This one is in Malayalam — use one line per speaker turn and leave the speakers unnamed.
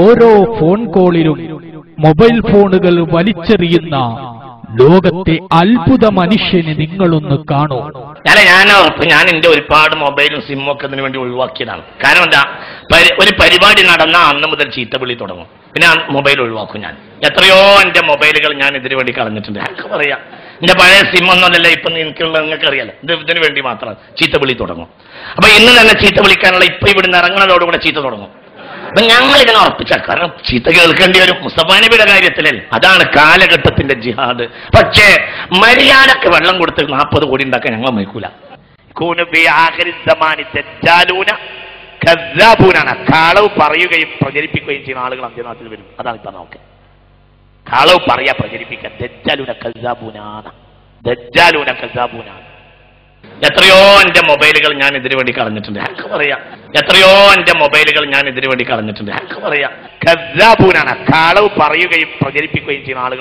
ഓരോ ഫോൺ കോളിലും മൊബൈൽ ഫോണുകൾ വലിച്ചെറിയുന്ന ലോകത്തെ അത്ഭുത മനുഷ്യനെ നിങ്ങളൊന്ന് കാണൂ.
ഞാൻ എന്റെ ഒരുപാട് മൊബൈലും സിമ്മും ഒക്കെ ഇതിനു വേണ്ടി ഒഴിവാക്കിയതാണ്. കാരണം എന്താ, ഒരു പരിപാടി നടന്ന അന്ന് മുതൽ ചീത്തവിളി തുടങ്ങും. പിന്നെ ആ മൊബൈൽ ഒഴിവാക്കും. ഞാൻ എത്രയോ എന്റെ മൊബൈലുകൾ ഞാൻ ഇതിനു വേണ്ടി കളഞ്ഞിട്ടുണ്ട്. എനിക്ക് പറയാം, എന്റെ പഴയ സിമ്മൊന്നുമല്ല ഇപ്പൊ എനിക്കുള്ള, നിങ്ങൾക്ക് അറിയാലോ, ഇതിനു വേണ്ടി മാത്രം ചീത്തവിളി തുടങ്ങും. അപ്പൊ ഇന്ന് തന്നെ ചീത്ത വിളിക്കാനുള്ള ഇപ്പൊ ഇവിടുന്ന് ഇറങ്ങുന്നതോടുകൂടെ ചീത്ത തുടങ്ങും. അപ്പൊ ഞങ്ങൾ ഇതിനെ ഉറപ്പിച്ച, കാരണം ചീത്ത കേൾക്കേണ്ടി വരും മുസ്തഫാ നബിയുടെ കാര്യത്തിലല്ലേ. അതാണ് കാലഘട്ടത്തിന്റെ ജിഹാദ്. പക്ഷേ മര്യാദക്ക് വെള്ളം കൊടുത്ത് 40 കോടി ഉണ്ടാക്കാൻ ഞങ്ങൾ മൈക്കൂല. കളവ് പറയുകയും പ്രചരിപ്പിക്കുകയും ചെയ്യുന്ന ആളുകൾ അന്ത്യനാട്ടിൽ വരും. അതാണ് ഇപ്പൊ നോക്കെ കളവ് പറയാ പ്രചരിപ്പിക്കാൻ. ദജ്ജാലൂന കസ്സാബൂനാണ്. എത്രയോ എന്റെ മൊബൈലുകൾ ഞാൻ ഇതിനു വേണ്ടി കളഞ്ഞിട്ടുണ്ട്. എനിക്ക് പറയാം, എത്രയോ എന്റെ മൊബൈലുകൾ ഞാൻ ഇതിനു വേണ്ടി കളഞ്ഞിട്ടുണ്ട്. എനിക്ക് പറയാം, കസ്സാബൂനാണ്. കളവ് പറയുകയും പ്രചരിപ്പിക്കുകയും ചെയ്യുന്ന ആളുകൾ